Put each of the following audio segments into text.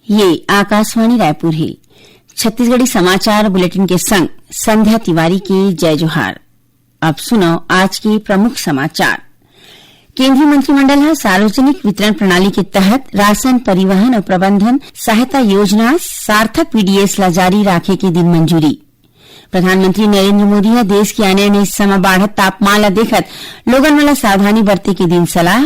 ये आकाशवाणी रायपुर है। छत्तीसगढ़ी समाचार बुलेटिन के संग संध्या तिवारी की जय जोहार। अब सुनो आज के प्रमुख समाचार। केंद्रीय मंत्रिमंडल ने सार्वजनिक वितरण प्रणाली के तहत राशन परिवहन और प्रबंधन सहायता योजना सार्थक पीडीएस ला जारी राखे के दिन मंजूरी। प्रधानमंत्री नरेंद्र मोदी ने देश के आने हिस्सा में बढ़त तापमान ला देखत लोगन वाला सावधानी बरते के दिन सलाह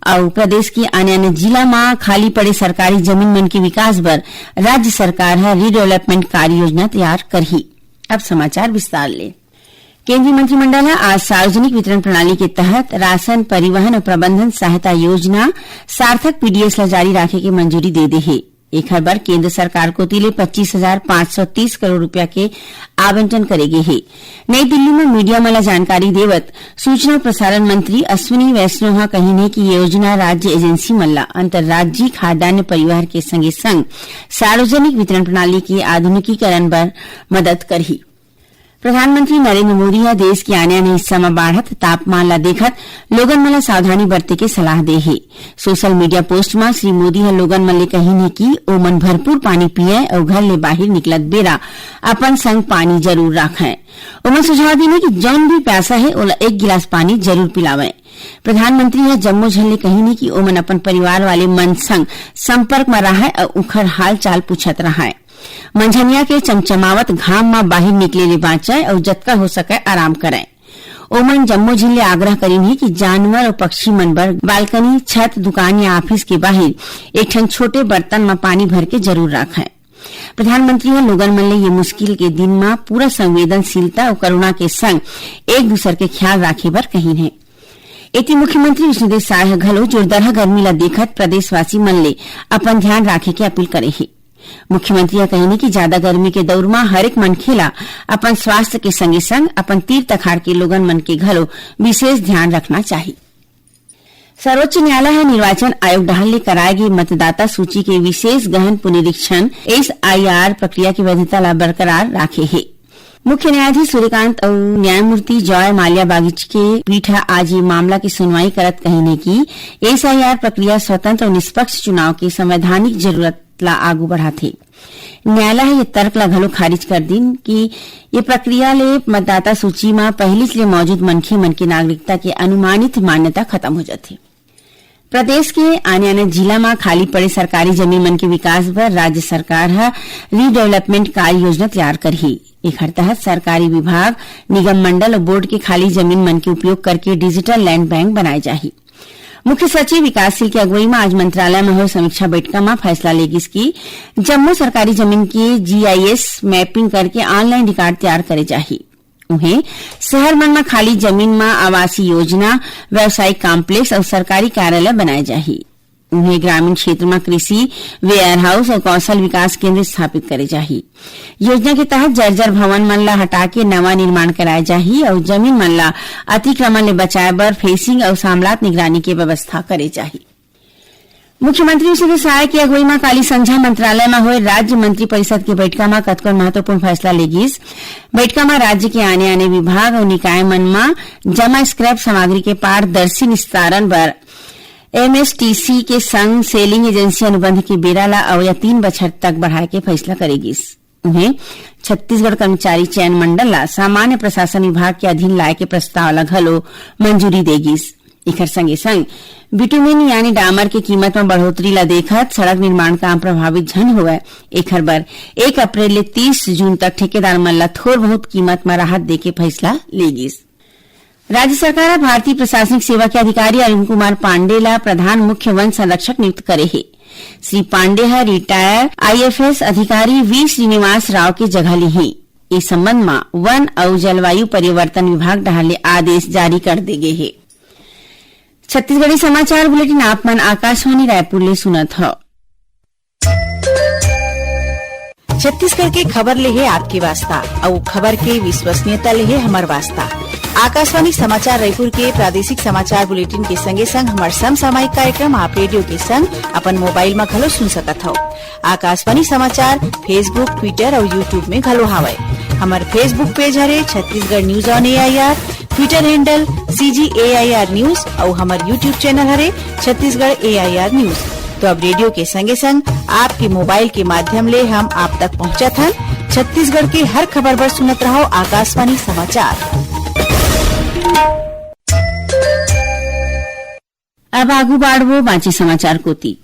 और प्रदेश के आने जिला में खाली पड़े सरकारी जमीन मन के विकास बर राज्य सरकार है रीडेवलपमेंट कार्य योजना तैयार करही। अब समाचार विस्तार ले। केंद्रीय मंत्रिमंडल ने आज सार्वजनिक वितरण प्रणाली के तहत राशन परिवहन और प्रबंधन सहायता योजना सार्थक पीडीएस ला जारी राखे के मंजूरी दे दे है। एक हर बार केंद्र सरकार को तिले 25,530 करोड़ रुपया के आवंटन करेगे है। नई दिल्ली में मीडिया में जानकारी देवत सूचना और प्रसारण मंत्री अश्विनी वैष्णव कही कि ये योजना राज्य एजेंसी मल्ला अंतर्राज्यीय खाद्यान्न परिवहन के संगे संग सार्वजनिक वितरण प्रणाली के आधुनिकीकरण पर मदद करही। प्रधानमंत्री नरेंद्र मोदी ने देश के आने हिस्सा में बढ़त तापमान ला देखत लोगन मन सावधानी बरते के सलाह दे है। सोशल मीडिया पोस्ट में श्री मोदी ने लोगन मन कही कि ओमन भरपूर पानी पिए और घर ले बाहर निकलत बेरा अपन संग पानी जरूर रखें। ओमन सुझाव दिने कि जौन भी प्यासा है ओला 1 गिलास पानी जरूर पिलावें। प्रधानमंत्री ने जम्मू झल्ले कही कि ओमन अपन परिवार वाले मन संग संपर्क में रहे और उखर हाल चाल पूछत रहे। मंझनिया के चमचमावत घाम में बाहर निकले ले बाँचे और जतका हो सके आराम करें। ओमन जम्मू झिल्ले आग्रह करीन कि जानवर और पक्षी मन बर बालकनी, छत, दुकान या ऑफिस के बाहर एक ठन छोटे बर्तन में पानी भर के जरूर रखें। प्रधानमंत्री ने लोगन मन ले ये मुश्किल के दिन में पूरा संवेदनशीलता और करुणा के संग एक दूसरे के ख्याल राखे बर कहीन है। एति मुख्यमंत्री विष्णुदेव साय घलो जोरदार गर्मी ला देखत प्रदेशवासी मन ले अपन ध्यान राखे के अपील करे है। मुख्यमंत्री कही कि ज्यादा गर्मी के दौर में हरेक मनखे ला अपन स्वास्थ्य के संगे संग अपन तीर तखार के लोगन मन के घलो विशेष ध्यान रखना चाहिए। सर्वोच्च न्यायालय निर्वाचन आयोग डाहर ले कराए गए मतदाता सूची के विशेष गहन पुनरीक्षण SIR प्रक्रिया की वैधता ला बरकरार राखे है। मुख्य न्यायाधीश सूर्यकांत और न्यायमूर्ति जॉय माल्या बागिच के पीठ आज ये मामला की सुनवाई करत कही कि SIR प्रक्रिया स्वतंत्र और निष्पक्ष चुनाव की संवैधानिक जरूरत ला आगू बढ़ाथे। न्यायालय ये तर्क ला घलो खारिज कर दिन कि ये प्रक्रिया ले मतदाता सूची में पहले से मौजूद मनखे मन की नागरिकता के अनुमानित मान्यता खत्म हो जाथे। प्रदेश के आने जिला में खाली पड़े सरकारी जमीन मन के विकास पर राज्य सरकार है रीडेवलपमेंट कार्य योजना तैयार करही। एक तहत सरकारी विभाग, निगम मंडल और बोर्ड के खाली जमीन मन के उपयोग करके डिजिटल लैंड बैंक बनाए जाही। मुख्य सचिव विकासशील की अगुवाई में आज मंत्रालय में हुई समीक्षा बैठक में फैसला लेगिस कि जम्मू सरकारी जमीन के GIS मैपिंग करके ऑनलाइन रिकॉर्ड तैयार करे जाही। उन्हें शहर मन में खाली जमीन में आवासीय योजना, व्यावसायिक कॉम्प्लेक्स और सरकारी कार्यालय बनाए जाही। उन्हें ग्रामीण क्षेत्र में कृषि, वेयर हाउस और कौशल विकास केंद्र स्थापित करे जाही। योजना के तहत जर्जर भवन मन ला हटा के नवा निर्माण कराए जाही और जमीन मन ला अतिक्रमण ले बचाए बर फेसिंग और सामलात निगरानी की व्यवस्था करे जाही। मुख्यमंत्री विष्णुदेव साय की अगुवाई में काली संझा मंत्रालय में हुए राज्य मंत्री परिषद की बैठक में कतको महत्वपूर्ण फैसला लेगिस। बैठक में राज्य के आने विभाग और निकाय मन में जमा स्क्रैप सामग्री के पारदर्शी निस्तारण बर MSTC के संग सेलिंग एजेंसी अनुबंध के बेरा ला अवया 3 बछर तक बढ़ाए के फैसला करेगिस। उन्हें छत्तीसगढ़ कर्मचारी चयन मंडल ला सामान्य प्रशासन विभाग के अधीन लाए के प्रस्ताव ला घलो मंजूरी देगिस। एकर संगे संग बिटुमिन यानी डामर के कीमत में बढ़ोतरी ला देखत सड़क निर्माण काम प्रभावित झन हुए। एकर बर 1 अप्रैल ले 30 जून तक ठेकेदार मन ला थोर बहुत कीमत में राहत दे के फैसला लेगिस। राज्य सरकार भारतीय प्रशासनिक सेवा के अधिकारी अरुण कुमार पांडे ला प्रधान मुख्य वन संरक्षक नियुक्त करे है। श्री पांडे है रिटायर IFS अधिकारी V श्रीनिवास राव के जगह ली है। इस संबंध में वन और जलवायु परिवर्तन विभाग डाले आदेश जारी कर दे गए है। छत्तीसगढ़ी समाचार बुलेटिन आप मन आकाशवाणी रायपुर ले सुनत हो। छत्तीसगढ़ के खबर ले है आपके वास्ता और खबर के विश्वसनीयता ले है हमार वास्ता। आकाशवाणी समाचार रायपुर के प्रादेशिक समाचार बुलेटिन के संगे संग हमार समसामयिक कार्यक्रम आप रेडियो के संग अपन मोबाइल में घलो सुन सकत हो। आकाशवाणी समाचार फेसबुक, ट्विटर और यूट्यूब में घलो हावय। हमार फेसबुक पेज हरे Chhattisgarh news on AIR, Twitter handle CGAIR news और हमार यूट्यूब चैनल हरे छत्तीसगढ़ AIR न्यूज। तो अब रेडियो के संगे संग आपके मोबाइल के माध्यम ले हम आप तक पहुँचत हन। छत्तीसगढ़ के हर खबर पर सुनत रहो आकाशवाणी समाचार। अब आगू बाढ़वो बाँचे समाचार कोती।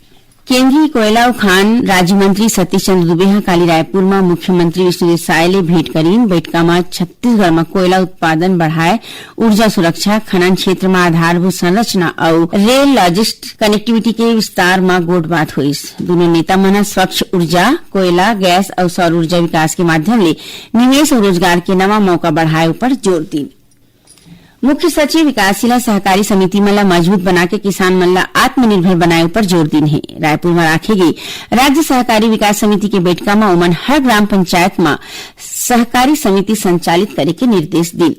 केंद्रीय कोयला और खान राज्य मंत्री सतीश चंद्र दुबे हा काली रायपुर में मुख्यमंत्री विष्णुदेव साय ले भेंट करीन। बैठका में छत्तीसगढ़ में कोयला उत्पादन बढ़ाए, ऊर्जा सुरक्षा, खनन क्षेत्र में आधारभूत संरचना और रेल लॉजिस्टिक कनेक्टिविटी के विस्तार में गोठबात हुईस। दोनों नेता मन स्वच्छ ऊर्जा, कोयला, गैस और सौर ऊर्जा विकास के माध्यम ले निवेश और रोजगार के नवा मौका बढ़ाए पर जोर दी। मुख्य सचिव विकासशील सहकारी समिति मन ला मजबूत बना के किसान मन ला आत्मनिर्भर बनाए पर जोर दिन है। रायपुर में राखे गई राज्य सहकारी विकास समिति के बैठका में उमन हर ग्राम पंचायत में सहकारी समिति संचालित करे के निर्देश दी।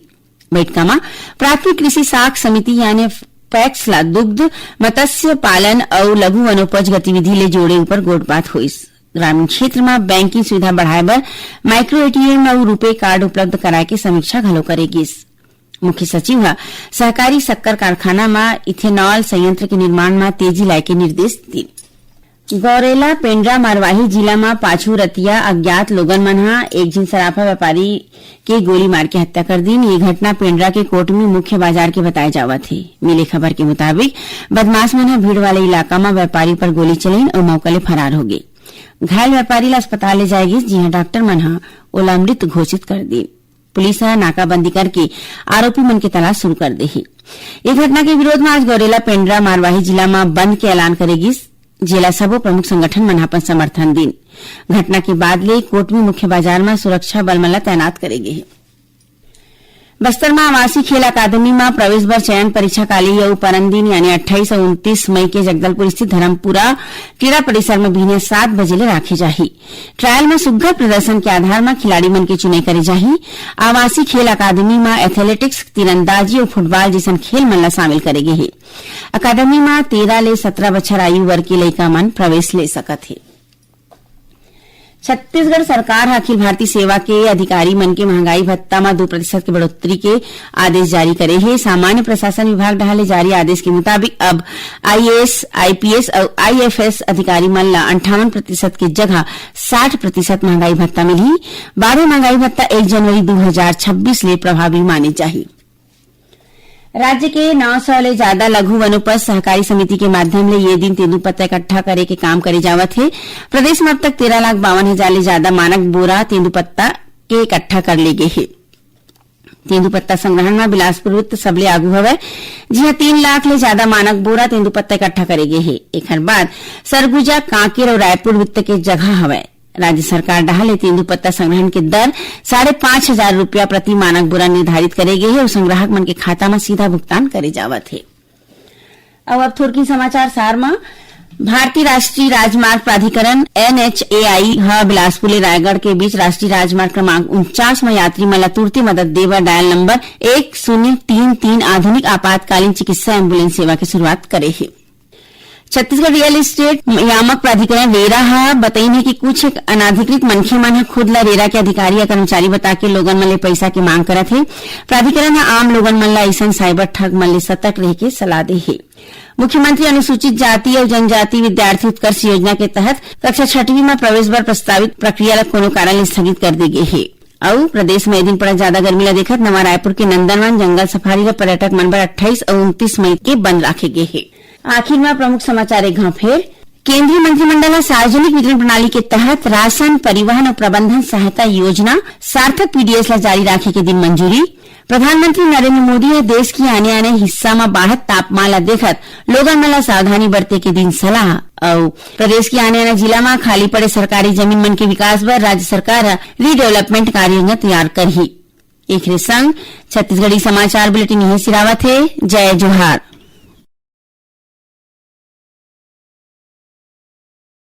बैठका में प्राथमिक कृषि साख समिति यानी पैक्स ला दुग्ध, मत्स्य पालन और लघु वनोपज गतिविधि ले जोड़े ऊपर गोठबात हुई। ग्रामीण क्षेत्र में बैंकिंग सुविधा बढ़ाए बर माइक्रो एटीएम और रुपे कार्ड उपलब्ध कराए के समीक्षा घलो करेगी। मुख्य सचिव सहकारी शक्कर कारखाना में इथेनॉल संयंत्र के निर्माण में तेजी लाए के निर्देश दी। गौरेला पेंड्रा मरवाही जिला में पाछू रतिया अज्ञात लोगन मन एक जिन सराफा व्यापारी के गोली मार के हत्या कर दी। ये घटना पेंड्रा के कोटमी मुख्य बाजार के बताए जावत है। मिले खबर के मुताबिक बदमाश मन भीड़ वाले इलाका में व्यापारी पर गोली चलीन और मौका ले फरार हो गए। घायल व्यापारी ला अस्पताल ले जाएगी, जी डॉक्टर मन ओला मृत घोषित कर दी। पुलिस नाकाबंदी करके आरोपी मन की तलाश शुरू कर दी है। इस घटना के विरोध में आज गौरेला पेंड्रा मारवाही जिला में बंद के ऐलान करेगी। जिला सबो प्रमुख संगठन मन अपन समर्थन दिन। घटना के बाद ले कोटमी मुख्य बाजार में सुरक्षा बल मन तैनात करेगी। बस्तर में आवासीय खेल अकादमी में प्रवेश बर चयन परीक्षा काली और परंदिन यानी 28 और 29 मई के जगदलपुर स्थित धर्मपुरा क्रीड़ा परिसर में बिहान 7 बजे ले राखी जाही। ट्रायल में सुघ्घर प्रदर्शन के आधार में खिलाड़ी मन के चुनाई करे जाही। आवासीय खेल अकादमी में एथलेटिक्स, तीरंदाजी और फुटबॉल जैसन खेल मन ला शामिल करेगे है। अकादमी में 13 ले 17 बछर आयु वर्ग के लइका मन प्रवेश ले सकत है। छत्तीसगढ़ सरकार अखिल भारतीय सेवा के अधिकारी मन के महंगाई भत्ता में 2% की बढ़ोतरी के आदेश जारी करे है। सामान्य प्रशासन विभाग ढाले जारी आदेश के मुताबिक अब आईएएस, आईपीएस और आईएफएस अधिकारी मन ला 58% की जगह 60% महंगाई भत्ता मिली। 12 महंगाई भत्ता 1 जनवरी 2026 ले प्रभावी माने जाही। राज्य के 900 ले ज्यादा लघु वनोपज सहकारी समिति के माध्यम ले ये दिन तेंदूपत्ता इकट्ठा करे के काम करे जावत है। प्रदेश में अब तक 13,52,000 ले ज्यादा मानक बोरा तेंदूपत्ता के इकट्ठा कर ले गए है। तेंदूपत्ता संग्रहण में बिलासपुर वृत्त सबले आगू हवे, जिहां 3 लाख ले ज्यादा मानक बोरा तेंदूपत्ता इकट्ठा करे गए है। एकर बाद सरगुजा, कांकेर और रायपुर वृत्त के जगह हवे। राज्य सरकार डहाले तेंदूपत्ता संग्रहण के दर 5,500 रूपया प्रति मानक बोरा निर्धारित करे गए है और संग्राहक मन के खाता में सीधा भुगतान करे जावत है। अब थोड़की समाचार सार में भारतीय राष्ट्रीय राजमार्ग प्राधिकरण NHAI बिलासपुर ले रायगढ़ के बीच राष्ट्रीय राजमार्ग क्रमांक 49 में यात्री मन ला तुरंत मदद देवर डायल नंबर 1033 आधुनिक आपातकालीन चिकित्सा एम्बुलेंस सेवा की शुरुआत करे है। छत्तीसगढ़ रियल एस्टेट नियामक प्राधिकरण रेरा बताइन है कि कुछ अनाधिकृत मनखे मन खुद ला रेरा के अधिकारी या कर्मचारी बता के लोगन मन ले पैसा के मांग करत है। प्राधिकरण आम लोगन मन ला ऐसा साइबर ठग मन ले सतर्क रह के सलाह दे है। मुख्यमंत्री अनुसूचित जाति और जनजाति विद्यार्थी उत्कर्ष योजना के तहत कक्षा 6वीं में प्रवेश बर प्रस्तावित प्रक्रिया ला कोनो कारण स्थगित कर दी गई है। और प्रदेश में दिन पड़ा ज्यादा गर्मी ला देखत नवा रायपुर के नंदनवन जंगल सफारी ला पर्यटक मन बर 28 और 29 मई के बंद राखे गए है। आखिर में प्रमुख समाचार एक घाव फेर। केंद्रीय मंत्रिमंडल ने सार्वजनिक वितरण प्रणाली के तहत राशन, परिवहन और प्रबंधन सहायता योजना सार्थक पीडीएस ला जारी राखे के दिन मंजूरी। प्रधानमंत्री नरेंद्र मोदी ने देश की आने आने हिस्सा में बढ़त तापमान ला देखत लोगन मन ला सावधानी बरते के दिन सलाह। और प्रदेश की आने आने जिला में खाली पड़े सरकारी जमीन मन के विकास बर राज्य सरकार रीडेवलपमेंट कार्य योजना तैयार करही। एक संग छत्तीसगढ़ी समाचार बुलेटिन यही सिरावत है। जय जोहार।